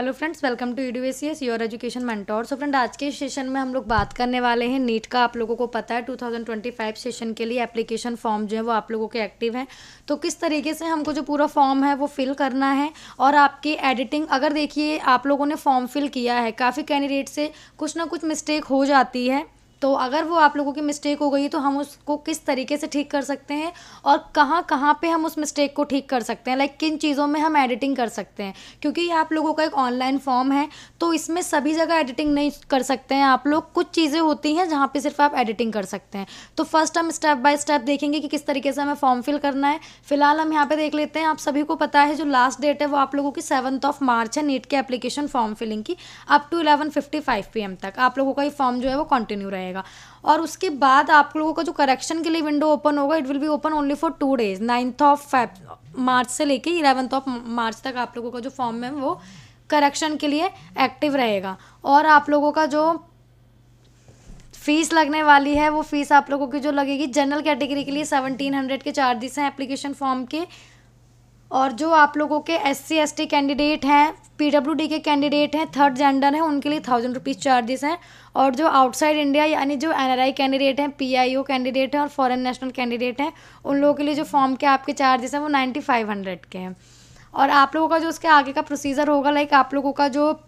Hello friends, welcome to EDUACS your education mentor. So friend, आज के session में हम लोग बात करने वाले हैं नीट का। आप लोगों को पता है 2025 सेशन के लिए एप्लीकेशन फॉर्म जो है वो आप लोगों के एक्टिव हैं। तो किस तरीके से हमको जो पूरा फॉर्म है वो फिल करना है और आपकी एडिटिंग, अगर देखिए आप लोगों ने फॉर्म फिल किया है, काफ़ी कैंडिडेट से कुछ ना कुछ मिस्टेक हो जाती है। तो अगर वो आप लोगों की मिस्टेक हो गई तो हम उसको किस तरीके से ठीक कर सकते हैं और कहाँ कहाँ पे हम उस मिस्टेक को ठीक कर सकते हैं, लाइक किन चीज़ों में हम एडिटिंग कर सकते हैं। क्योंकि ये आप लोगों का एक ऑनलाइन फॉर्म है तो इसमें सभी जगह एडिटिंग नहीं कर सकते हैं आप लोग। कुछ चीज़ें होती हैं जहाँ पे सिर्फ आप एडिटिंग कर सकते हैं। तो फर्स्ट हम स्टेप बाय स्टेप देखेंगे कि किस तरीके से हमें फॉर्म फिल करना है। फिलहाल हम यहाँ पे देख लेते हैं। आप सभी को पता है जो लास्ट डेट है वो आप लोगों की 7 मार्च है नीट के एप्लीकेशन फॉर्म फिलिंग की, अप टू 11:55 PM तक आप लोगों का ये फॉर्म जो है वो कंटिन्यू रहेगा। और उसके बाद आप लोगों का जो करेक्शन के लिए विंडो ओपन होगा, it will be open only for 2 days, 9 मार्च से लेके 11 मार्च तक आप लोगों का जो फॉर्म है वो करेक्शन के लिए एक्टिव रहेगा। और आप लोगों का जो फीस लगने वाली है वो फीस आप लोगों की जो लगेगी, जनरल कैटेगरी के लिए 1700 के चार्जेस हैं एप्लीकेशन फॉर्म के। और जो आप लोगों के SC ST कैंडिडेट हैं, PWD के कैंडिडेट हैं, थर्ड जेंडर हैं, उनके लिए 1000 रुपीज़ चार्जेस हैं। और जो आउटसाइड इंडिया यानी जो NRI कैंडिडेट हैं, PIO कैंडिडेट हैं और फॉरेन नेशनल कैंडिडेट हैं, उन लोगों के लिए जो फॉर्म के आपके चार्जेस हैं वो 9500 के हैं। और आप लोगों का जो उसके आगे का प्रोसीजर होगा, लाइक आप लोगों का जो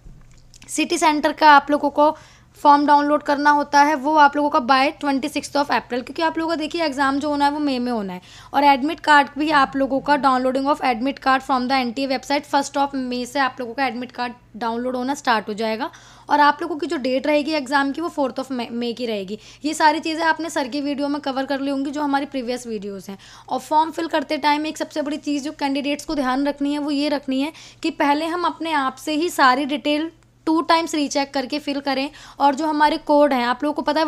सिटी सेंटर का आप लोगों को फॉर्म डाउनलोड करना होता है वो आप लोगों का बाय 26 अप्रैल, क्योंकि आप लोगों का देखिए एग्जाम जो होना है वो मई में होना है। और एडमिट कार्ड भी आप लोगों का downloading of admit card from the NTA website 1 मई से आप लोगों का एडमिट कार्ड डाउनलोड होना स्टार्ट हो जाएगा। और आप लोगों की जो डेट रहेगी एग्जाम की वो 4 मई की रहेगी। ये सारी चीज़ें आपने सर की वीडियो में कवर कर ली होंगी जो हमारी प्रीवियस वीडियोज़ हैं। और फॉर्म फिल करते टाइम एक सबसे बड़ी चीज़ जो कैंडिडेट्स को ध्यान रखनी है वो ये रखनी है कि पहले हम अपने आप से ही सारी डिटेल 2 times रीचेक करके फिल करें। और जो हमारे कोड हैं, आप लोगों को पता है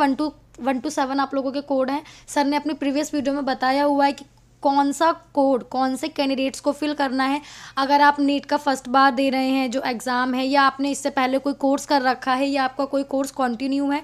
1 to 7 आप लोगों के कोड हैं। सर ने अपनी प्रीवियस वीडियो में बताया हुआ है कि कौन सा कोड कौन से कैंडिडेट्स को फिल करना है। अगर आप नीट का फर्स्ट बार दे रहे हैं जो एग्ज़ाम है, या आपने इससे पहले कोई कोर्स कर रखा है, या आपका कोई कोर्स कंटिन्यू है,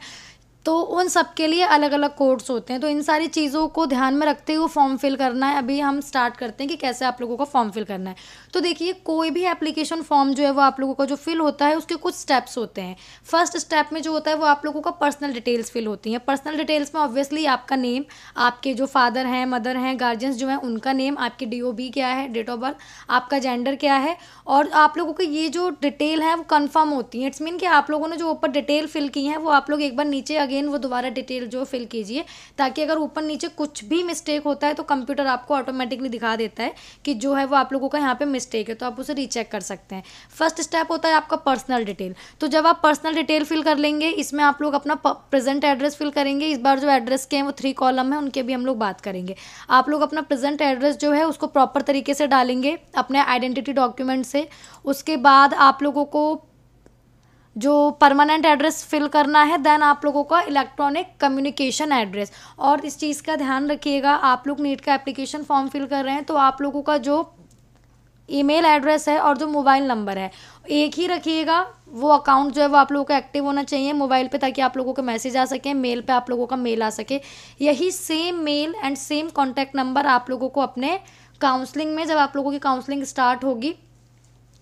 तो उन सब के लिए अलग अलग कोड्स होते हैं। तो इन सारी चीज़ों को ध्यान में रखते हुए फॉर्म फिल करना है। अभी हम स्टार्ट करते हैं कि कैसे आप लोगों को फॉर्म फिल करना है। तो देखिए, कोई भी एप्लीकेशन फॉर्म जो है वो आप लोगों का जो फिल होता है उसके कुछ स्टेप्स होते हैं। फर्स्ट स्टेप में जो होता है वो आप लोगों का पर्सनल डिटेल्स फिल होती हैं। पर्सनल डिटेल्स में ऑब्वियसली आपका नेम, आपके जो फादर हैं, मदर हैं, गार्जियंस जो हैं उनका नेम, आपकी DOB क्या है, डेट ऑफ बर्थ, आपका जेंडर क्या है। और आप लोगों को ये जो डिटेल है वो कंफर्म होती है। इट्स मीन कि आप लोगों ने जो ऊपर डिटेल फिल की है वो आप लोग एक बार नीचे अगेन वो दोबारा डिटेल जो फिल कीजिए, ताकि अगर ऊपर नीचे कुछ भी मिस्टेक होता है तो कंप्यूटर आपको ऑटोमेटिकली दिखा देता है कि जो है वो आप लोगों का यहाँ पे मिस्टेक है, तो आप उसे रीचेक कर सकते हैं। फर्स्ट स्टेप होता है आपका पर्सनल डिटेल। तो जब आप पर्सनल डिटेल फिल कर लेंगे, इसमें आप लोग अपना प्रेजेंट एड्रेस फिल करेंगे। इस बार जो एड्रेस के हैं वो 3 कॉलम है, उनके भी हम लोग बात करेंगे। आप लोग अपना प्रेजेंट एड्रेस जो है उसको प्रॉपर तरीके से डालेंगे अपने आइडेंटिटी डॉक्यूमेंट से। उसके बाद आप लोगों को जो परमानेंट एड्रेस फिल करना है, देन आप लोगों का इलेक्ट्रॉनिक कम्युनिकेशन एड्रेस। और इस चीज़ का ध्यान रखिएगा, आप लोग नीट का एप्लीकेशन फॉर्म फिल कर रहे हैं तो आप लोगों का जो ईमेल एड्रेस है और जो मोबाइल नंबर है एक ही रखिएगा। वो अकाउंट जो है वो आप लोगों का एक्टिव होना चाहिए मोबाइल पे, ताकि आप लोगों को मैसेज आ सके, मेल पे आप लोगों का मेल आ सके। यही same male and same contact number आप लोगों को अपने काउंसलिंग में, जब आप लोगों की काउंसलिंग स्टार्ट होगी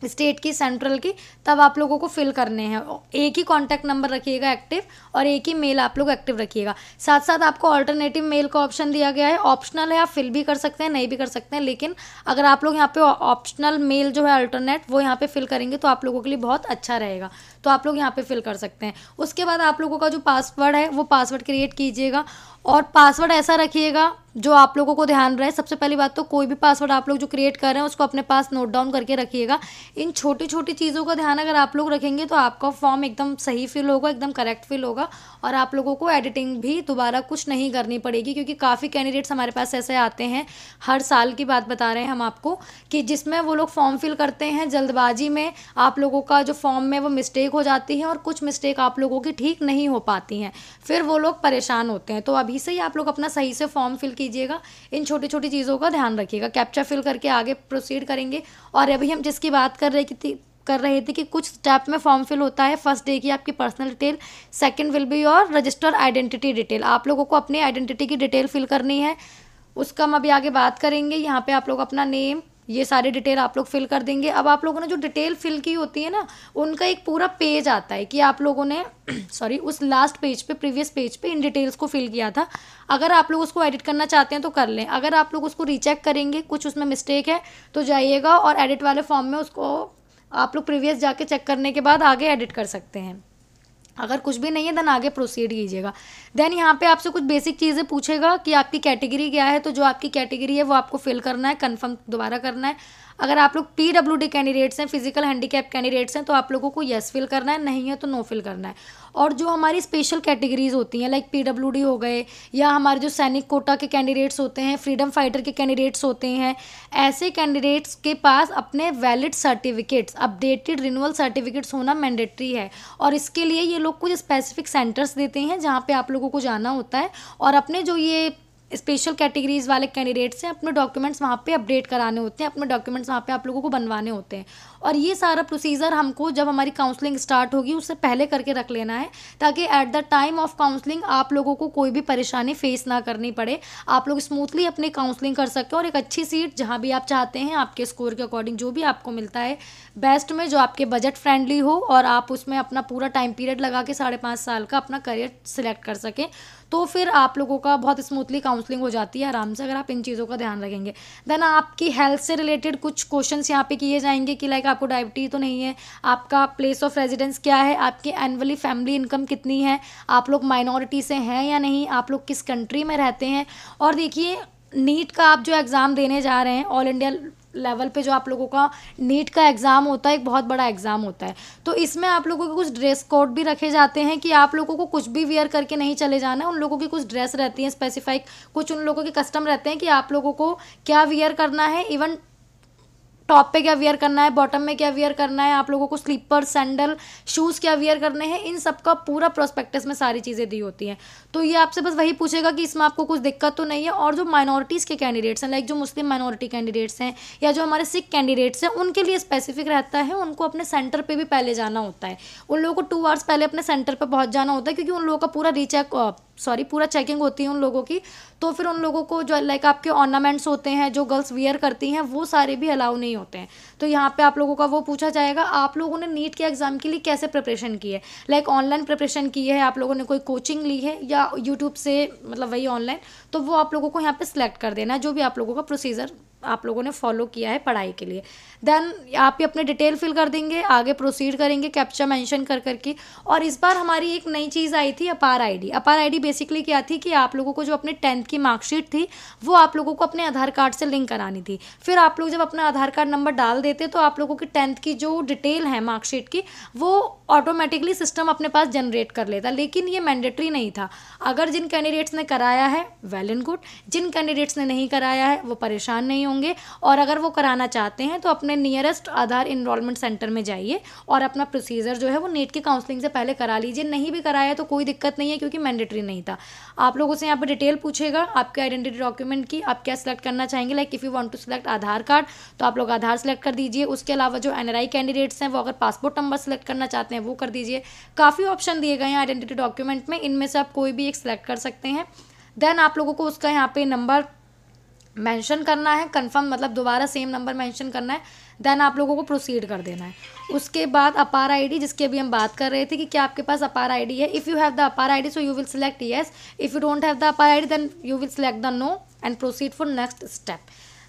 स्टेट की, सेंट्रल की, तब आप लोगों को फिल करने हैं। एक ही कॉन्टैक्ट नंबर रखिएगा एक्टिव और एक ही मेल आप लोग एक्टिव रखिएगा। साथ साथ आपको ऑल्टरनेटिव मेल का ऑप्शन दिया गया है, ऑप्शनल है, आप फिल भी कर सकते हैं, नहीं भी कर सकते हैं। लेकिन अगर आप लोग यहाँ पे ऑप्शनल मेल जो है अल्टरनेट वो यहाँ पे फिल करेंगे तो आप लोगों के लिए बहुत अच्छा रहेगा, तो आप लोग यहाँ पे फिल कर सकते हैं। उसके बाद आप लोगों का जो पासवर्ड है वो पासवर्ड क्रिएट कीजिएगा। और पासवर्ड ऐसा रखिएगा जो आप लोगों को ध्यान रहे। सबसे पहली बात तो कोई भी पासवर्ड आप लोग जो क्रिएट कर रहे हैं उसको अपने पास नोट डाउन करके रखिएगा। इन छोटी छोटी चीज़ों का ध्यान अगर आप लोग रखेंगे तो आपका फॉर्म एकदम सही फिल होगा, एकदम करेक्ट फिल होगा। और आप लोगों को एडिटिंग भी दोबारा कुछ नहीं करनी पड़ेगी, क्योंकि काफ़ी कैंडिडेट्स हमारे पास ऐसे आते हैं, हर साल की बात बता रहे हैं हम आपको, कि जिसमें वो लोग फॉर्म फिल करते हैं जल्दबाजी में, आप लोगों का जो फॉर्म में वो मिस्टेक हो जाती है और कुछ मिस्टेक आप लोगों की ठीक नहीं हो पाती हैं, फिर वो लोग परेशान होते हैं। तो अभी से ही आप लोग अपना सही से फॉर्म फिल कीजिएगा, इन छोटी छोटी चीज़ों का ध्यान रखिएगा। कैप्चा फिल करके आगे प्रोसीड करेंगे। और अभी हम जिसकी बात कर रहे थे कि कुछ स्टेप में फॉर्म फिल होता है। फर्स्ट डे की आपकी personal detail, second will be your registered identity detail. आप लोगों को अपनी आइडेंटिटी की डिटेल फिल करनी है, उसका हम अभी आगे बात करेंगे। यहाँ पे आप लोग अपना नेम, ये सारी डिटेल आप लोग फिल कर देंगे। अब आप लोगों ने जो डिटेल फिल की होती है ना, उनका एक पूरा पेज आता है कि आप लोगों ने सॉरी उस लास्ट पेज पे, प्रीवियस पेज पे इन डिटेल्स को फिल किया था। अगर आप लोग उसको एडिट करना चाहते हैं तो कर लें, अगर आप लोग उसको रीचेक करेंगे, कुछ उसमें मिस्टेक है तो जाइएगा और एडिट वाले फॉर्म में उसको आप लोग प्रीवियस जाके चेक करने के बाद आगे एडिट कर सकते हैं। अगर कुछ भी नहीं है देन आगे प्रोसीड कीजिएगा। देन यहाँ पे आपसे कुछ बेसिक चीज़ें पूछेगा कि आपकी कैटेगरी क्या है, तो जो आपकी कैटेगरी है वो आपको फिल करना है, कंफर्म दोबारा करना है। अगर आप लोग पीडब्ल्यूडी कैंडिडेट्स हैं, फिजिकल हैंडीकैप कैंडिडेट्स हैं, तो आप लोगों को येस फिल करना है, नहीं है तो नो फिल करना है। और जो हमारी स्पेशल कैटेगरीज होती हैं लाइक पीडब्ल्यूडी हो गए, या हमारे जो सैनिक कोटा के कैंडिडेट्स होते हैं, फ्रीडम फाइटर के कैंडिडेट्स होते हैं, ऐसे कैंडिडेट्स के पास अपने valid certificates, updated renewal certificates होना मैंडेटरी है। और इसके लिए ये लोग कुछ स्पेसिफिक सेंटर्स देते हैं जहाँ पे आप लोगों को जाना होता है और अपने जो ये स्पेशल कैटेगरीज वाले कैंडिडेट्स हैं अपने डॉक्यूमेंट्स वहाँ पे अपडेट कराने होते हैं, अपने डॉक्यूमेंट्स वहाँ पे आप लोगों को बनवाने होते हैं। और ये सारा प्रोसीजर हमको जब हमारी काउंसलिंग स्टार्ट होगी उससे पहले करके रख लेना है, ताकि at the time of counselling आप लोगों को कोई भी परेशानी फेस ना करनी पड़े, आप लोग स्मूथली अपनी काउंसलिंग कर सकें और एक अच्छी सीट जहाँ भी आप चाहते हैं आपके स्कोर के अकॉर्डिंग जो भी आपको मिलता है बेस्ट में, जो आपके बजट फ्रेंडली हो और आप उसमें अपना पूरा टाइम पीरियड लगा के 5.5 साल का अपना करियर सिलेक्ट कर सकें, तो फिर आप लोगों का बहुत स्मूथली काउंसलिंग हो जाती है आराम से, अगर आप इन चीज़ों का ध्यान रखेंगे। देन आपकी हेल्थ से रिलेटेड कुछ क्वेश्चंस यहाँ पे किए जाएंगे कि लाइक आपको डायबिटीज तो नहीं है, आपका प्लेस ऑफ रेजिडेंस क्या है, आपकी एनुअली फैमिली इनकम कितनी है, आप लोग माइनॉरिटी से हैं या नहीं, आप लोग किस कंट्री में रहते हैं। और देखिए नीट का आप जो एग्ज़ाम देने जा रहे हैं, ऑल इंडिया लेवल पे जो आप लोगों का नीट का एग्ज़ाम होता है, एक बहुत बड़ा एग्ज़ाम होता है, तो इसमें आप लोगों के कुछ ड्रेस कोड भी रखे जाते हैं कि आप लोगों को कुछ भी वियर करके नहीं चले जाना है। उन लोगों की कुछ ड्रेस रहती है स्पेसिफाइक, कुछ उन लोगों के कस्टम रहते हैं कि आप लोगों को क्या वियर करना है, इवन टॉप पे क्या वियर करना है, बॉटम में क्या वियर करना है, आप लोगों को स्लीपर, सैंडल, शूज़ क्या वियर करने हैं, इन सब का पूरा प्रोस्पेक्टस में सारी चीज़ें दी होती हैं। तो ये आपसे बस वही पूछेगा कि इसमें आपको कुछ दिक्कत तो नहीं है। और जो माइनॉरिटीज़ के कैंडिडेट्स हैं लाइक जो मुस्लिम माइनॉरिटी कैंडिडेट्स हैं या जो हमारे सिख कैंडिडेट्स हैं, उनके लिए स्पेसिफिक रहता है, उनको अपने सेंटर पर भी पहले जाना होता है। उन लोगों को 2 आवर्स पहले अपने सेंटर पर पहुँच जाना होता है, क्योंकि उन लोगों का पूरा चेकिंग होती है उन लोगों की। तो फिर उन लोगों को जो लाइक आपके ऑर्नामेंट्स होते हैं जो गर्ल्स वियर करती हैं वो सारे भी अलाउ नहीं होते हैं। तो यहाँ पे आप लोगों का वो पूछा जाएगा आप लोगों ने नीट के एग्ज़ाम के लिए कैसे प्रिपरेशन की है, लाइक ऑनलाइन प्रिपरेशन की है, आप लोगों ने कोई कोचिंग ली है या यूट्यूब से, मतलब वही ऑनलाइन, तो वो आप लोगों को यहाँ पे सिलेक्ट कर देना है जो भी आप लोगों का प्रोसीजर आप लोगों ने फॉलो किया है पढ़ाई के लिए। देन आप ही अपने डिटेल फिल कर देंगे, आगे प्रोसीड करेंगे कैप्चा मेंशन कर करके। और इस बार हमारी एक नई चीज़ आई थी अपार आईडी। अपार आईडी बेसिकली क्या थी कि आप लोगों को जो अपने 10th की मार्कशीट थी वो आप लोगों को अपने आधार कार्ड से लिंक करानी थी। फिर आप लोग जब अपना आधार कार्ड नंबर डाल देते तो आप लोगों की 10th की जो डिटेल है मार्कशीट की वो ऑटोमेटिकली सिस्टम अपने पास जनरेट कर लेता, लेकिन ये मैंडेटरी नहीं था। अगर जिन कैंडिडेट्स ने कराया है वेल एंड गुड, जिन कैंडिडेट्स ने नहीं कराया है वो परेशान नहीं होंगे। और अगर वो कराना चाहते हैं तो अपने नियरेस्ट आधार इनरोलमेंट सेंटर में जाइए और अपना प्रोसीजर जो है वो नीट की काउंसलिंग से पहले करा लीजिए। नहीं भी कराया तो कोई दिक्कत नहीं है, क्योंकि मैंडेटरी नहीं था। आप लोगों से यहाँ पर डिटेल पूछेगा आपके आइडेंटिटी डॉक्यूमेंट की, आप क्या सिलेक्ट करना चाहेंगे। Like if you want to select Aadhaar card तो आप लोग आधार सेलेक्ट कर दीजिए। उसके अलावा जो NRI कैंडिडेट्स हैं वो अगर पासपोर्ट नंबर सेलेक्ट करना चाहते हैं वो कर दीजिए। काफ़ी ऑप्शन दिए गए हैं आइडेंटिटी डॉक्यूमेंट में, इनमें से आप कोई भी एक सिलेक्ट कर सकते हैं। देन आप लोगों को उसका यहाँ पे नंबर मेंशन करना है, कंफर्म मतलब दोबारा सेम नंबर मेंशन करना है। देन आप लोगों को प्रोसीड कर देना है। उसके बाद अपार आईडी, जिसकी अभी हम बात कर रहे थे कि क्या आपके पास अपार आईडी है। If you have the APAAR ID so you will select yes, if you don't have the APAAR ID then you will select the no and proceed for next step.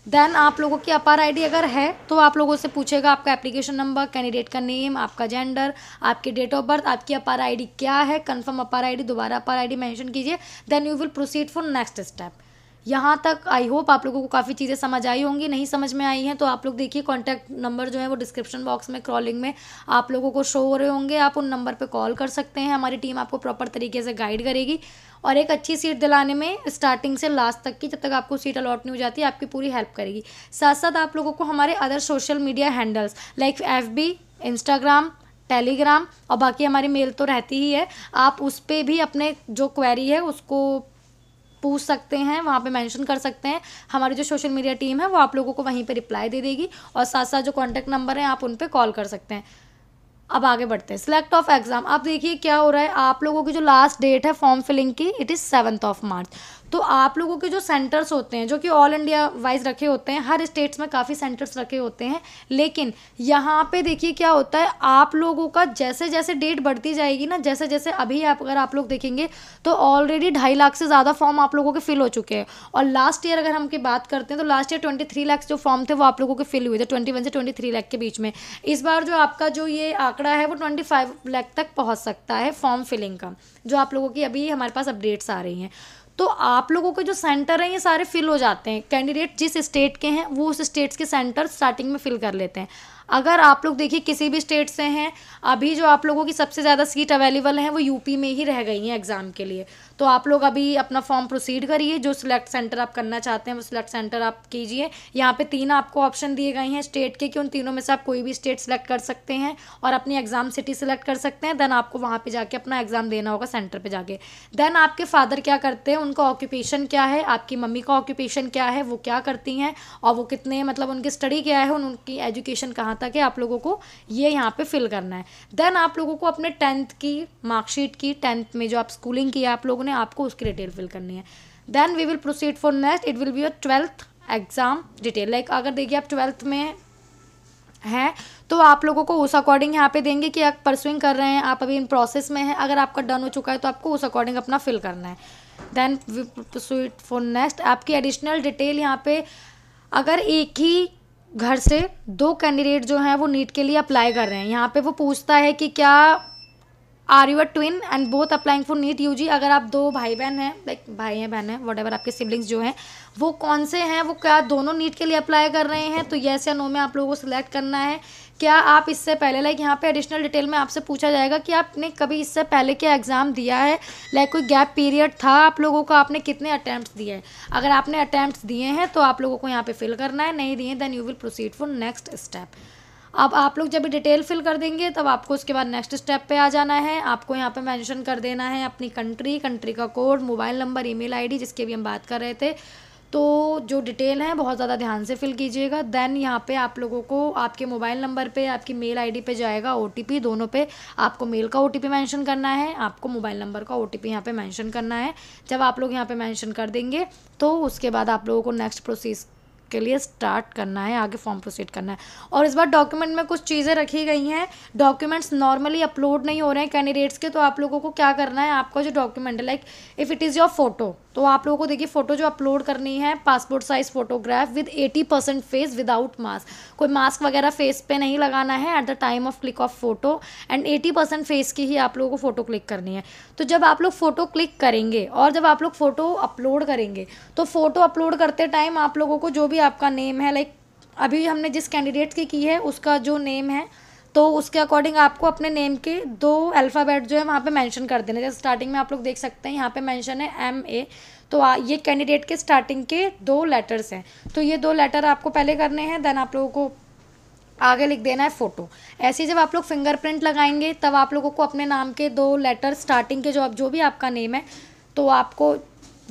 Then आप लोगों की अपार आईडी अगर है तो आप लोगों से पूछेगा आपका एप्लीकेशन नंबर, कैंडिडेट का नेम, आपका जेंडर, आपकी डेट ऑफ बर्थ, आपकी अपार आईडी क्या है, कंफर्म अपार आईडी, दोबारा अपार आईडी मेंशन कीजिए। Then you will proceed for next step. यहाँ तक आई होप आप लोगों को काफ़ी चीज़ें समझ आई होंगी। नहीं समझ में आई हैं तो आप लोग देखिए कॉन्टैक्ट नंबर जो है वो डिस्क्रिप्शन बॉक्स में क्रॉलिंग में आप लोगों को शो हो रहे होंगे, आप उन नंबर पे कॉल कर सकते हैं। हमारी टीम आपको प्रॉपर तरीके से गाइड करेगी और एक अच्छी सीट दिलाने में स्टार्टिंग से लास्ट तक की, जब तक आपको सीट अलॉट नहीं हो जाती, आपकी पूरी हेल्प करेगी। साथ साथ आप लोगों को हमारे other social media handles like FB, Instagram, Telegram और बाकी हमारी मेल तो रहती ही है, आप उस पर भी अपने जो क्वेरी है उसको पूछ सकते हैं, वहाँ पे मेंशन कर सकते हैं। हमारी जो सोशल मीडिया टीम है वो आप लोगों को वहीं पे रिप्लाई दे देगी और साथ साथ जो कॉन्टैक्ट नंबर है आप उन पे कॉल कर सकते हैं। अब आगे बढ़ते हैं, सिलेक्ट ऑफ एग्जाम। अब देखिए क्या हो रहा है, आप लोगों की जो लास्ट डेट है फॉर्म फिलिंग की, इट इज़ 7 मार्च। तो आप लोगों के जो सेंटर्स होते हैं, जो कि ऑल इंडिया वाइज रखे होते हैं, हर स्टेट्स में काफ़ी सेंटर्स रखे होते हैं, लेकिन यहाँ पे देखिए क्या होता है, आप लोगों का जैसे जैसे डेट बढ़ती जाएगी ना, जैसे जैसे अभी अगर आप लोग देखेंगे तो ऑलरेडी 2.5 लाख से ज़्यादा फॉर्म आप लोगों के फिल हो चुके हैं। और लास्ट ईयर अगर हम की बात करते हैं तो लास्ट ईयर 23 लाख जो फॉर्म थे वो आप लोगों के फिल हुए थे, 21 से 23 लाख के बीच में। इस बार जो आपका जो ये आंकड़ा है वो 25 लाख तक पहुँच सकता है फॉर्म फिलिंग का, जो आप लोगों की अभी हमारे पास अपडेट्स आ रही हैं। तो आप लोगों के जो सेंटर हैं ये सारे फिल हो जाते हैं, कैंडिडेट जिस स्टेट के हैं वो उस स्टेट्स के सेंटर स्टार्टिंग में फिल कर लेते हैं। अगर आप लोग देखिए किसी भी स्टेट से हैं, अभी जो आप लोगों की सबसे ज़्यादा सीट अवेलेबल है वो यूपी में ही रह गई हैं एग्ज़ाम के लिए। तो आप लोग अभी अपना फॉर्म प्रोसीड करिए, जो सिलेक्ट सेंटर आप करना चाहते हैं वो सिलेक्ट सेंटर आप कीजिए। यहाँ पे 3 आपको ऑप्शन दिए गए हैं स्टेट के, कि उन तीनों में से आप कोई भी स्टेट सेलेक्ट कर सकते हैं और अपनी एग्ज़ाम सिटी सेलेक्ट कर सकते हैं। देन आपको वहाँ पे जाके अपना एग्ज़ाम देना होगा सेंटर पे जाके। देन आपके फादर क्या करते हैं, उनका ऑक्यूपेशन क्या है, आपकी मम्मी का ऑक्यूपेशन क्या है, वो क्या करती हैं, और वो कितने मतलब उनकी स्टडी क्या है, उनकी एजुकेशन कहाँ तक है, आप लोगों को ये यहाँ पे फिल करना है। देन आप लोगों को अपने 10th की मार्कशीट की, 10th में जो आप स्कूलिंग की है आप लोगों ने, आपको उसकी डिटेल फिल करनी है। Then we will proceed for next, it will be your 12th exam detail. Like अगर देखिए आप 12th में हैं तो आप लोगों को उस अकॉर्डिंग यहाँ पे देंगे कि आप परसुइंग कर रहे हैं, आप अभी इन प्रोसेस में हैं, अगर आपका डन हो चुका है तो आपको उस अकॉर्डिंग अपना फिल करना है। Then we proceed for next, आपकी एडिशनल डिटेल यहाँ पे, अगर एक ही घर से 2 कैंडिडेट जो हैं वो नीट के लिए अप्लाई कर रहे हैं, यहाँ पे वो पूछता है कि क्या are you a twin and both applying for NEET UG. अगर आप 2 भाई बहन हैं, लाइक भाई हैं बहन हैं वट एवर आपके सिबलिंग्स जो हैं, वो कौन से हैं, वो क्या दोनों नीट के लिए अप्लाई कर रहे हैं, तो येस या नो में आप लोगों को सिलेक्ट करना है। क्या आप इससे पहले, लाइक यहाँ पे एडिशनल डिटेल में आपसे पूछा जाएगा कि आपने कभी इससे पहले क्या एग्ज़ाम दिया है, लाइक कोई गैप पीरियड था आप लोगों का, आपने कितने अटैम्प्ट्स दिए हैं। अगर आपने अटैम्प्ट्स दिए हैं तो आप लोगों को यहाँ पे फिल करना है, नहीं दिए then you will proceed for next step. अब आप लोग जब डिटेल फिल कर देंगे तब आपको उसके बाद नेक्स्ट स्टेप पे आ जाना है। आपको यहाँ पे मेंशन कर देना है अपनी कंट्री का code, mobile number, email ID, जिसकी भी हम बात कर रहे थे। तो जो डिटेल है बहुत ज़्यादा ध्यान से फिल कीजिएगा। देन यहाँ पे आप लोगों को आपके मोबाइल नंबर पे, आपकी मेल आईडी पे जाएगा ओटीपी, दोनों पे आपको मेल का ओटीपी मेंशन करना है, आपको मोबाइल नंबर का ओटीपी यहाँ पे मेंशन करना है। जब आप लोग यहाँ पे मेंशन कर देंगे तो उसके बाद आप लोगों को नेक्स्ट प्रोसेस के लिए स्टार्ट करना है, आगे फॉर्म प्रोसीड करना है। और इस बार डॉक्यूमेंट में कुछ चीज़ें रखी गई हैं, डॉक्यूमेंट्स नॉर्मली अपलोड नहीं हो रहे हैं कैंडिडेट्स के, तो आप लोगों को क्या करना है, आपका जो डॉक्यूमेंट है, like if it is your photo, तो आप लोगों को देखिए फ़ोटो जो अपलोड करनी है, passport size photograph with 80% face without mask, कोई मास्क वगैरह फेस पे नहीं लगाना है at the time of click of photo, and 80% face की ही आप लोगों को फ़ोटो क्लिक करनी है। तो जब आप लोग फ़ोटो क्लिक करेंगे और जब आप लोग फ़ोटो अपलोड करेंगे, तो फ़ोटो अपलोड करते टाइम आप लोगों को जो भी आपका नेम है, लाइक अभी हमने जिस कैंडिडेट की है उसका जो नेम है, तो उसके अकॉर्डिंग आपको अपने नेम के 2 अल्फ़ाबेट जो है वहाँ पे मेंशन कर देने। जैसे स्टार्टिंग में आप लोग देख सकते हैं यहाँ पे मेंशन है MA, तो ये कैंडिडेट के स्टार्टिंग के 2 लेटर्स हैं, तो ये 2 लेटर आपको पहले करने हैं। देन आप लोगों को आगे लिख देना है फ़ोटो। ऐसे ही जब आप लोग फिंगरप्रिंट लगाएंगे तब आप लोगों को अपने नाम के 2 लेटर स्टार्टिंग के जो भी आपका नेम है, तो आपको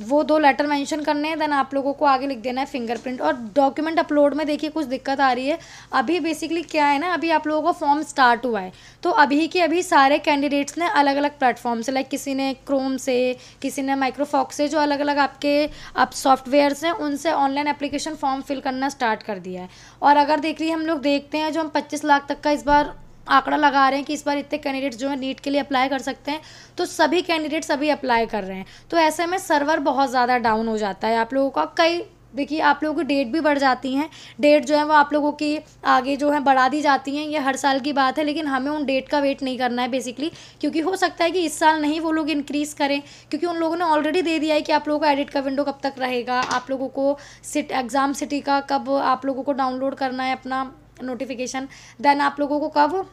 वो 2 लेटर मेंशन करने हैं। देन आप लोगों को आगे लिख देना है फिंगरप्रिंट। और डॉक्यूमेंट अपलोड में देखिए कुछ दिक्कत आ रही है। अभी बेसिकली क्या है ना, अभी आप लोगों का फॉर्म स्टार्ट हुआ है, तो अभी के अभी सारे कैंडिडेट्स ने अलग अलग प्लेटफॉर्म से, लाइक किसी ने क्रोम से, किसी ने माइक्रोफॉक्स से, जो अलग अलग आपके आप सॉफ्टवेयर्स हैं उनसे ऑनलाइन एप्लीकेशन फॉर्म फिल करना स्टार्ट कर दिया है। और अगर देखिए हम लोग देखते हैं, जो हम 25 लाख तक का इस बार आंकड़ा लगा रहे हैं कि इस बार इतने कैंडिडेट्स जो है नीट के लिए अप्लाई कर सकते हैं, तो सभी कैंडिडेट्स अभी अप्लाई कर रहे हैं। तो ऐसे में सर्वर बहुत ज़्यादा डाउन हो जाता है आप लोगों का। कई देखिए आप लोगों की डेट भी बढ़ जाती हैं, डेट जो है वो आप लोगों की आगे जो है बढ़ा दी जाती हैं, ये हर साल की बात है, लेकिन हमें उन डेट का वेट नहीं करना है बेसिकली, क्योंकि हो सकता है कि इस साल नहीं वो लोग इंक्रीज़ करें, क्योंकि उन लोगों ने ऑलरेडी दे दिया है कि आप लोगों का एडिट का विंडो कब तक रहेगा, आप लोगों को एग्ज़ाम सिटी का कब आप लोगों को डाउनलोड करना है अपना नोटिफिकेशन, देन आप लोगों को कब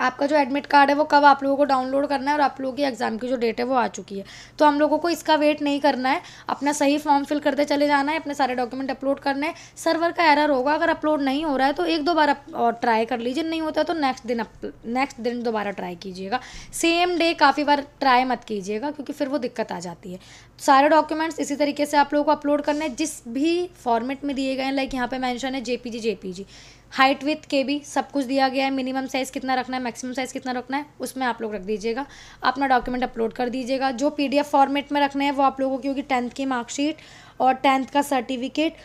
आपका जो एडमिट कार्ड है वो कब आप लोगों को डाउनलोड करना है, और आप लोगों की एग्ज़ाम की जो डेट है वो आ चुकी है। तो हम लोगों को इसका वेट नहीं करना है, अपना सही फॉर्म फिल करते चले जाना है, अपने सारे डॉक्यूमेंट अपलोड करने हैं। सर्वर का एरर होगा, अगर अपलोड नहीं हो रहा है तो 1-2 बार और ट्राई कर लीजिए, नहीं होता तो नेक्स्ट दिन दोबारा ट्राई कीजिएगा। सेम डे काफ़ी बार ट्राई मत कीजिएगा, क्योंकि फिर वो दिक्कत आ जाती है। सारे डॉक्यूमेंट्स इसी तरीके से आप लोगों को अपलोड करने हैं, जिस भी फॉर्मेट में दिए गए हैं, लाइक यहाँ पे मेंशन है JPG हाइट विथ के भी सब कुछ दिया गया है, मिनिमम साइज़ कितना रखना है, मैक्सिमम साइज़ कितना रखना है, उसमें आप लोग रख दीजिएगा। अपना डॉक्यूमेंट अपलोड कर दीजिएगा। जो पीडीएफ फॉर्मेट में रखने हैं वो आप लोगों की होगी 10th की मार्कशीट और 10th का सर्टिफिकेट,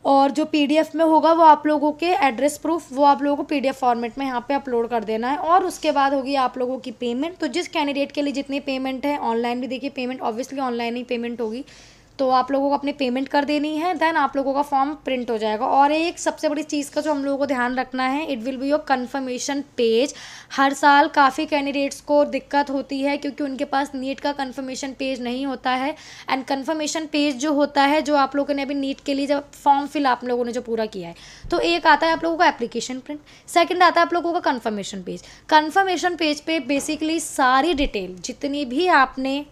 और जो पीडीएफ में होगा वो आप लोगों के एड्रेस प्रूफ, वो आप लोगों को पीडीएफ फॉर्मेट में यहाँ पे अपलोड कर देना है। और उसके बाद होगी आप लोगों की पेमेंट। तो जिस कैंडिडेट के लिए जितनी पेमेंट है, ऑनलाइन भी देखिए पेमेंट ऑब्वियसली ऑनलाइन ही पेमेंट होगी, तो आप लोगों को अपनी पेमेंट कर देनी है, देन आप लोगों का फॉर्म प्रिंट हो जाएगा। और एक सबसे बड़ी चीज़ का जो हम लोगों को ध्यान रखना है, it will be your confirmation page. हर साल काफ़ी कैंडिडेट्स को दिक्कत होती है क्योंकि उनके पास नीट का कन्फर्मेशन पेज नहीं होता है। एंड कन्फर्मेशन पेज जो होता है, जो आप लोगों ने अभी नीट के लिए जब फॉर्म फिल आप लोगों ने जो पूरा किया है, तो एक आता है आप लोगों का एप्लीकेशन प्रिंट, सेकंड आता है आप लोगों का कन्फर्मेशन पेज। कन्फर्मेशन पेज पे बेसिकली सारी डिटेल जितनी भी आपने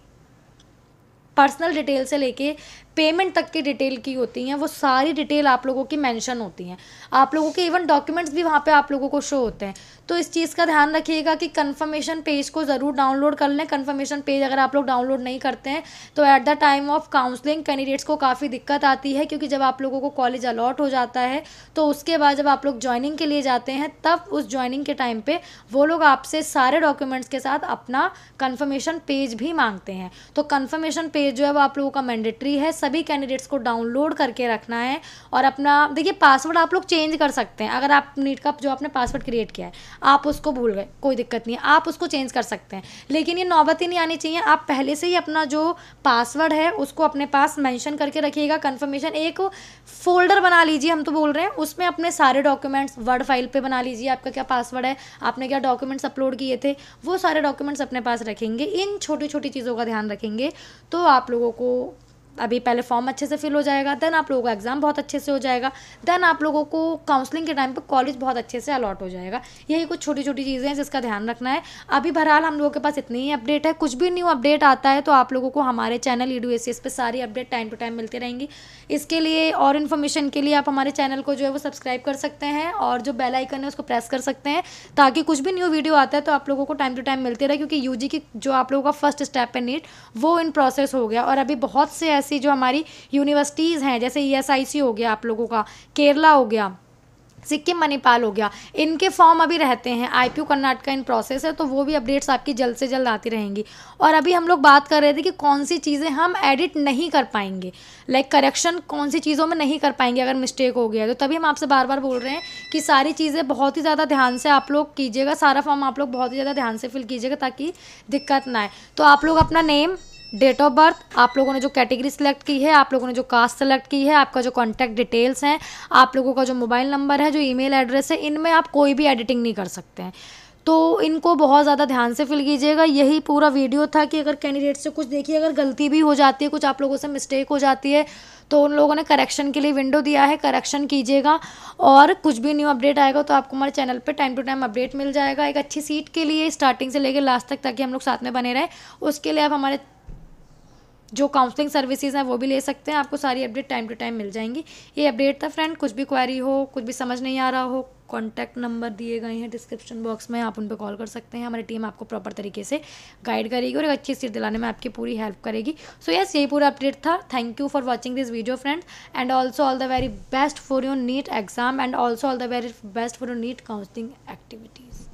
पर्सनल डिटेल से लेके पेमेंट तक की डिटेल की होती हैं, वो सारी डिटेल आप लोगों की मेंशन होती हैं। आप लोगों के इवन डॉक्यूमेंट्स भी वहाँ पे आप लोगों को शो होते हैं। तो इस चीज़ का ध्यान रखिएगा कि कन्फर्मेशन पेज को ज़रूर डाउनलोड कर लें। कन्फर्मेशन पेज अगर आप लोग डाउनलोड नहीं करते हैं तो at the time of counselling candidates को काफ़ी दिक्कत आती है, क्योंकि जब आप लोगों को कॉलेज अलॉट हो जाता है तो उसके बाद जब आप लोग ज्वाइनिंग के लिए जाते हैं, तब उस ज्वाइनिंग के टाइम पे वो लोग आपसे सारे डॉक्यूमेंट्स के साथ अपना कन्फर्मेशन पेज भी मांगते हैं। तो कन्फर्मेशन पेज जो है वो आप लोगों का मैंडेटरी है, सभी कैंडिडेट्स को डाउनलोड करके रखना है। और अपना देखिए पासवर्ड आप लोग चेंज कर सकते हैं। अगर आप नीट का जो आपने पासवर्ड क्रिएट किया है आप उसको भूल गए, कोई दिक्कत नहीं है, आप उसको चेंज कर सकते हैं, लेकिन ये नौबत ही नहीं आनी चाहिए। आप पहले से ही अपना जो पासवर्ड है उसको अपने पास मेंशन करके रखिएगा। कन्फर्मेशन एक फोल्डर बना लीजिए, हम तो बोल रहे हैं, उसमें अपने सारे डॉक्यूमेंट्स वर्ड फाइल पे बना लीजिए, आपका क्या पासवर्ड है, आपने क्या डॉक्यूमेंट्स अपलोड किए थे, वो सारे डॉक्यूमेंट्स अपने पास रखेंगे। इन छोटी छोटी चीज़ों का ध्यान रखेंगे तो आप लोगों को अभी पहले फॉर्म अच्छे से फिल हो जाएगा, देन आप लोगों का एग्जाम बहुत अच्छे से हो जाएगा, देन आप लोगों को काउंसलिंग के टाइम पे कॉलेज बहुत अच्छे से अलॉट हो जाएगा। यही कुछ छोटी छोटी चीज़ें हैं जिसका ध्यान रखना है। अभी बहरहाल हम लोगों के पास इतनी ही अपडेट है। कुछ भी न्यू अपडेट आता है तो आप लोगों को हमारे चैनल EDU-ACS पे सारी अपडेट टाइम टू टाइम मिलती रहेंगी। इसके लिए और इन्फॉर्मेशन के लिए आप हमारे चैनल को जो है वो सब्सक्राइब कर सकते हैं और जो बेल आइकन है उसको प्रेस कर सकते हैं, ताकि कुछ भी न्यू वीडियो आता है तो आप लोगों को टाइम टू टाइम मिलती रहे। क्योंकि यूजी की जो आप लोगों का फर्स्ट स्टेप है नीट, वो इन प्रोसेस हो गया, और अभी बहुत से ऐसी जो हमारी यूनिवर्सिटीज़ हैं, जैसे ESIC हो गया आप लोगों का, केरला हो गया, सिक्किम मणिपाल हो गया, इनके फॉर्म अभी रहते हैं। IPU कर्नाटका इन प्रोसेस है, तो वो भी अपडेट्स आपकी जल्द से जल्द आती रहेंगी। और अभी हम लोग बात कर रहे थे कि कौन सी चीज़ें हम एडिट नहीं कर पाएंगे, लाइक करेक्शन कौन सी चीज़ों में नहीं कर पाएंगे अगर मिस्टेक हो गया है, तो तभी हम आपसे बार बार बोल रहे हैं कि सारी चीज़ें बहुत ही ज़्यादा ध्यान से आप लोग कीजिएगा, सारा फॉर्म आप लोग बहुत ही ज़्यादा ध्यान से फिल कीजिएगा ताकि दिक्कत ना आए। तो आप लोग अपना नेम, डेट ऑफ बर्थ, आप लोगों ने जो कैटेगरी सेलेक्ट की है, आप लोगों ने जो कास्ट सेलेक्ट की है, आपका जो कॉन्टैक्ट डिटेल्स हैं, आप लोगों का जो मोबाइल नंबर है, जो ईमेल एड्रेस है, इनमें आप कोई भी एडिटिंग नहीं कर सकते हैं। तो इनको बहुत ज़्यादा ध्यान से फिल कीजिएगा। यही पूरा वीडियो था कि अगर कैंडिडेट से कुछ देखिए अगर गलती भी हो जाती है, कुछ आप लोगों से मिस्टेक हो जाती है, तो उन लोगों ने करेक्शन के लिए विंडो दिया है, करेक्शन कीजिएगा। और कुछ भी न्यू अपडेट आएगा तो आपको हमारे चैनल पे टाइम टू टाइम अपडेट मिल जाएगा। एक अच्छी सीट के लिए स्टार्टिंग से लेकर लास्ट तक, ताकि हम लोग साथ में बने रहें, उसके लिए आप हमारे जो काउंसलिंग सर्विसेज हैं वो भी ले सकते हैं। आपको सारी अपडेट टाइम टू टाइम मिल जाएंगी। ये अपडेट था फ्रेंड। कुछ भी क्वेरी हो, कुछ भी समझ नहीं आ रहा हो, कॉन्टैक्ट नंबर दिए गए हैं डिस्क्रिप्शन बॉक्स में, आप उन पर कॉल कर सकते हैं। हमारी टीम आपको प्रॉपर तरीके से गाइड करेगी और एक अच्छी सीट दिलाने में आपकी पूरी हेल्प करेगी। सो यस, यही पूरा अपडेट था। Thank you for watching this video friends, and also all the very best for your NEET exam, and also all the very best for your NEET counselling activities.